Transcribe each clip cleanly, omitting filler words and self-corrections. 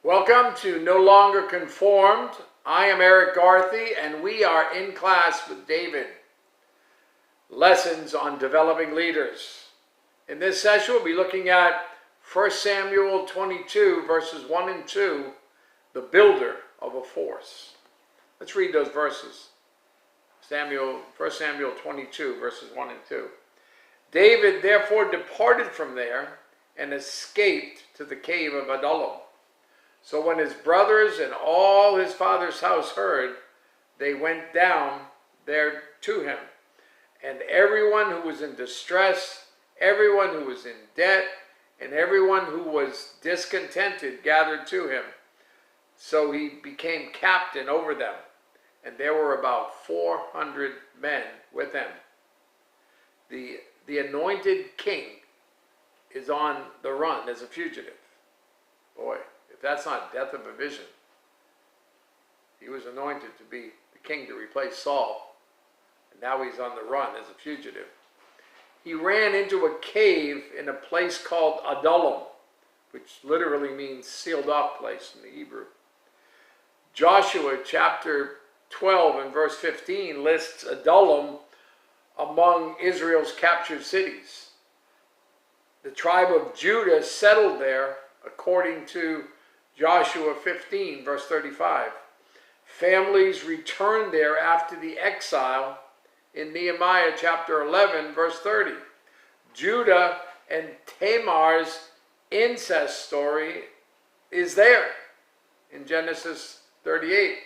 Welcome to No Longer Conformed. I am Erik Garthe, and we are in class with David. Lessons on developing leaders. In this session, we'll be looking at 1 Samuel 22, verses 1 and 2, the builder of a force. Let's read those verses. 1 Samuel 22, verses 1 and 2. David therefore departed from there and escaped to the cave of Adullam. So when his brothers and all his father's house heard, they went down there to him. And everyone who was in distress, everyone who was in debt, and everyone who was discontented gathered to him. So he became captain over them. And there were about 400 men with him. The anointed king is on the run as a fugitive. Boy, if that's not death of a vision. He was anointed to be the king to replace Saul, and now he's on the run as a fugitive. He ran into a cave in a place called Adullam, which literally means sealed up place in the Hebrew. Joshua chapter 12 and verse 15 lists Adullam among Israel's captured cities. The tribe of Judah settled there according to Joshua 15, verse 35. Families returned there after the exile in Nehemiah chapter 11, verse 30. Judah and Tamar's incest story is there in Genesis 38.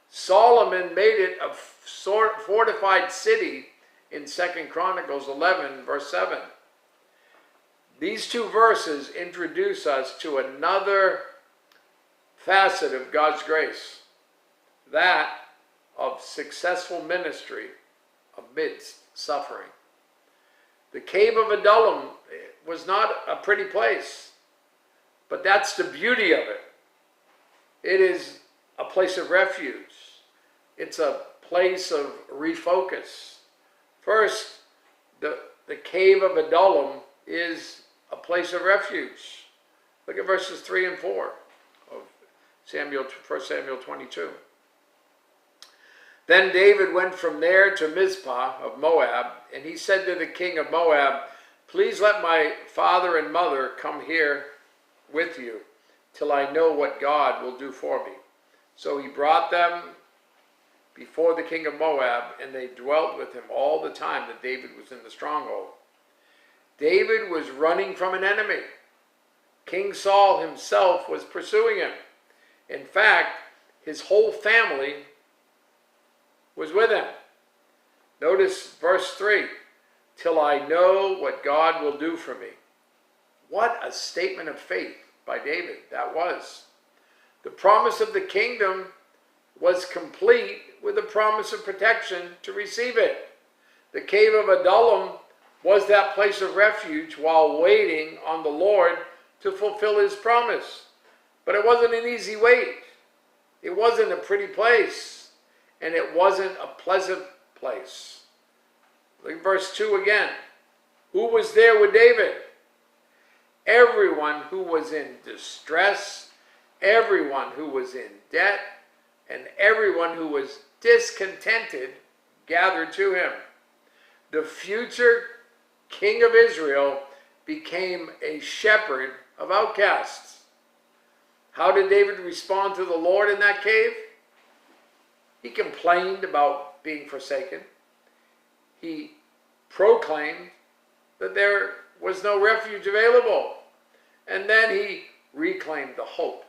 Solomon made it a fortified city in 2 Chronicles 11, verse 7. These two verses introduce us to another facet of God's grace, that of successful ministry amidst suffering. The cave of Adullam was not a pretty place, but that's the beauty of it. It is a place of refuge. It's a place of refocus. First, the cave of Adullam is a place of refuge. Look at verses 3 and 4 of 1 Samuel 22. Then David went from there to Mizpah of Moab, and he said to the king of Moab, "Please let my father and mother come here with you, till I know what God will do for me." So he brought them before the king of Moab, and they dwelt with him all the time that David was in the stronghold. David was running from an enemy. King Saul himself was pursuing him. In fact, his whole family was with him. Notice verse 3, "Till I know what God will do for me." What a statement of faith by David that was. The promise of the kingdom was complete with a promise of protection to receive it. The cave of Adullam was that place of refuge while waiting on the Lord to fulfill his promise. But it wasn't an easy wait. It wasn't a pretty place, and it wasn't a pleasant place. Look at verse 2 again. Who was there with David? Everyone who was in distress, everyone who was in debt, and everyone who was discontented gathered to him. The future king of Israel became a shepherd of outcasts. How did David respond to the Lord in that cave? He complained about being forsaken. He proclaimed that there was no refuge available. And then he reclaimed the hope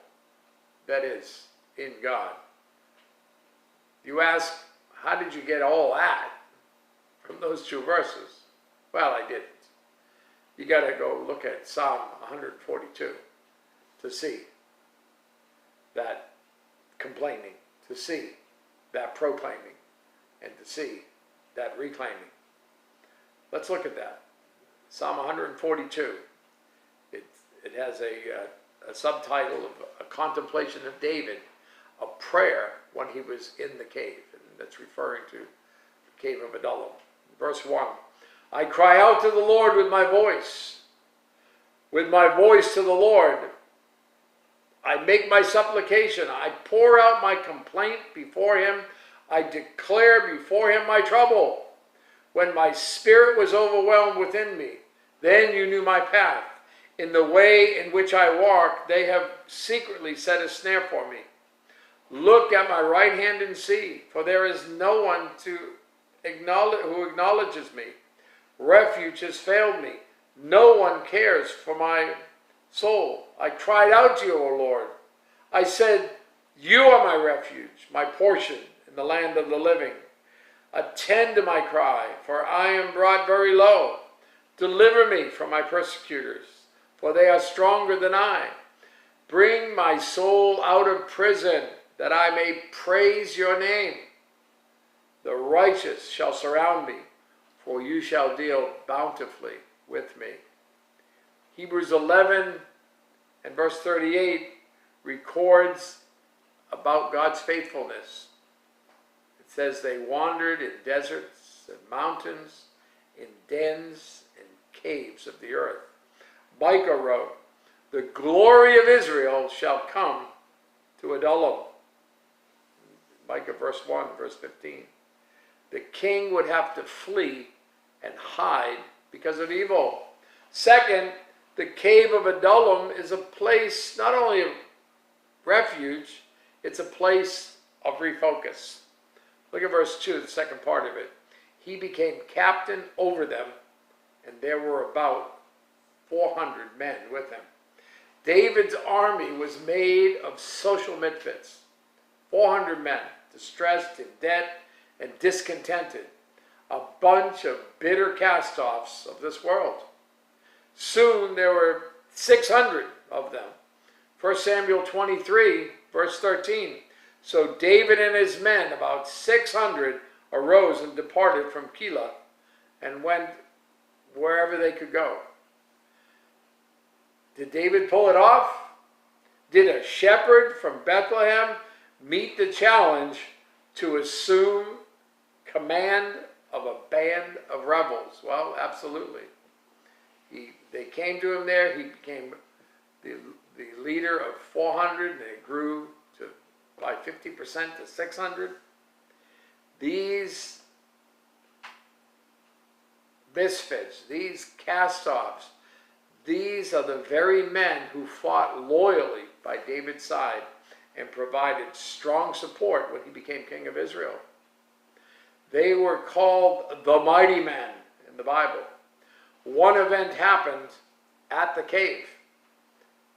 that is in God. You ask, how did you get all that from those two verses? Well, I didn't. You got to go look at Psalm 142 to see that complaining, to see that proclaiming, and to see that reclaiming. Let's look at that. Psalm 142. It has a subtitle of a contemplation of David, a prayer when he was in the cave, and that's referring to the cave of Adullam. Verse 1. I cry out to the Lord with my voice to the Lord. I make my supplication. I pour out my complaint before him. I declare before him my trouble. When my spirit was overwhelmed within me, then you knew my path. In the way in which I walk, they have secretly set a snare for me. Look at my right hand and see, for there is no one who acknowledges me. Refuge has failed me. No one cares for my soul. I cried out to you, O Lord. I said, you are my refuge, my portion in the land of the living. Attend to my cry, for I am brought very low. Deliver me from my persecutors, for they are stronger than I. Bring my soul out of prison, that I may praise your name. The righteous shall surround me, for you shall deal bountifully with me. Hebrews 11 and verse 38 records about God's faithfulness. It says they wandered in deserts and mountains, in dens and caves of the earth. Micah wrote, the glory of Israel shall come to Adullam. Micah verse 1, verse 15. The king would have to flee and hide because of evil. Second, the cave of Adullam is a place not only of refuge, it's a place of refocus. Look at verse 2, the second part of it. He became captain over them, and there were about 400 men with him. David's army was made of social misfits. 400 men, distressed, in debt, and discontented. A bunch of bitter cast-offs of this world. Soon there were 600 of them. 1 Samuel 23, verse 13. So David and his men, about 600, arose and departed from Keilah and went wherever they could go. Did David pull it off? Did a shepherd from Bethlehem meet the challenge to assume command of a band of rebels? Well, absolutely. They came to him there. He became the leader of 400, and it grew to by 50% to 600. These misfits, these cast-offs, these are the very men who fought loyally by David's side and provided strong support when he became king of Israel. They were called the mighty men in the Bible. One event happened at the cave.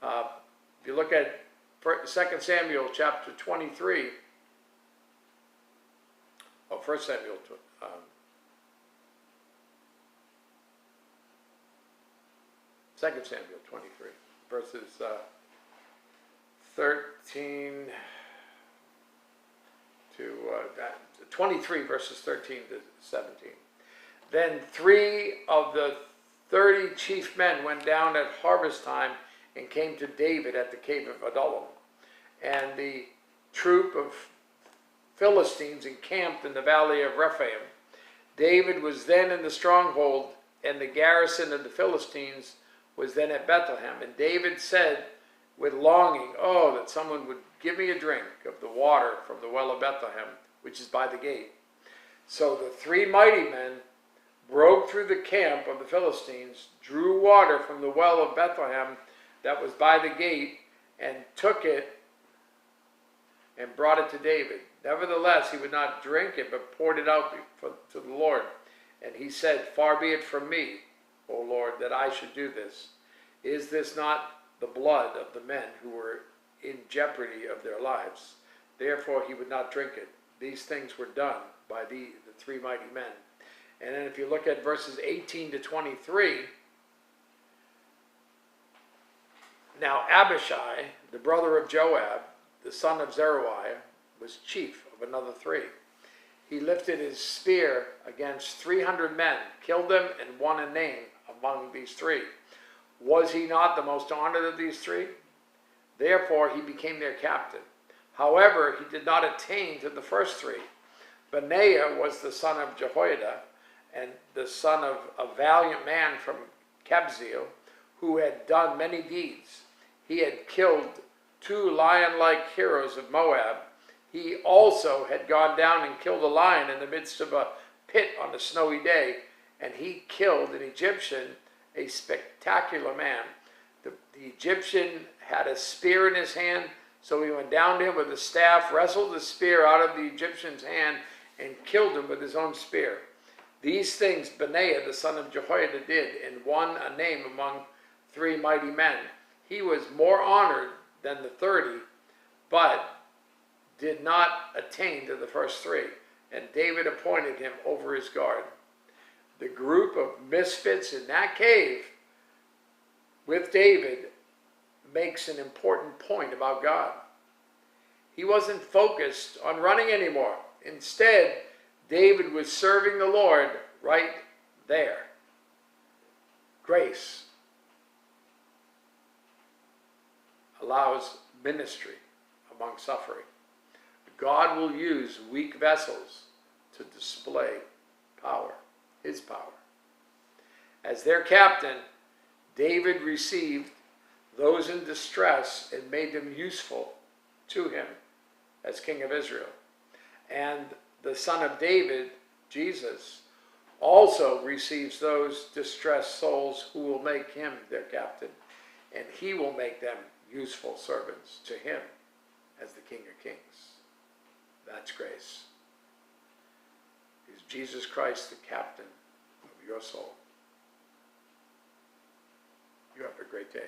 If you look at 2 Samuel chapter 23, or 1 Samuel 2 Samuel 23, verses 13 to 23, verses 13 to 17. Then 3 of the 30 chief men went down at harvest time and came to David at the cave of Adullam. And the troop of Philistines encamped in the valley of Rephaim. David was then in the stronghold, and the garrison of the Philistines was then at Bethlehem. And David said with longing, oh, that someone would give me a drink of the water from the well of Bethlehem, which is by the gate. So the 3 mighty men broke through the camp of the Philistines, drew water from the well of Bethlehem that was by the gate, and took it and brought it to David. Nevertheless, he would not drink it, but poured it out to the Lord. And he said, far be it from me, O Lord, that I should do this. Is this not the blood of the men who were in jeopardy of their lives? Therefore he would not drink it. These things were done by the 3 mighty men. And then if you look at verses 18 to 23, now Abishai, the brother of Joab, the son of Zeruiah, was chief of another 3. He lifted his spear against 300 men, killed them, and won a name among these 3. Was he not the most honored of these 3? Therefore he became their captain. However, he did not attain to the first 3. Benaiah was the son of Jehoiada, and the son of a valiant man from Kabzeel, who had done many deeds. He had killed two lion-like heroes of Moab. He also had gone down and killed a lion in the midst of a pit on a snowy day, and he killed an Egyptian, a spectacular man. The Egyptian had a spear in his hand, so he went down to him with a staff, wrestled the spear out of the Egyptian's hand, and killed him with his own spear. These things Benaiah, the son of Jehoiada, did, and won a name among 3 mighty men. He was more honored than the 30, but did not attain to the first 3, and David appointed him over his guard. The group of misfits in that cave with David makes an important point about God. He wasn't focused on running anymore. Instead, David was serving the Lord right there. Grace allows ministry among suffering. God will use weak vessels to display power, his power. As their captain, David received those in distress and made them useful to him as king of Israel. And the son of David, Jesus, also receives those distressed souls who will make him their captain, and he will make them useful servants to him as the King of Kings. That's grace. Is Jesus Christ the captain of your soul? You have a great day.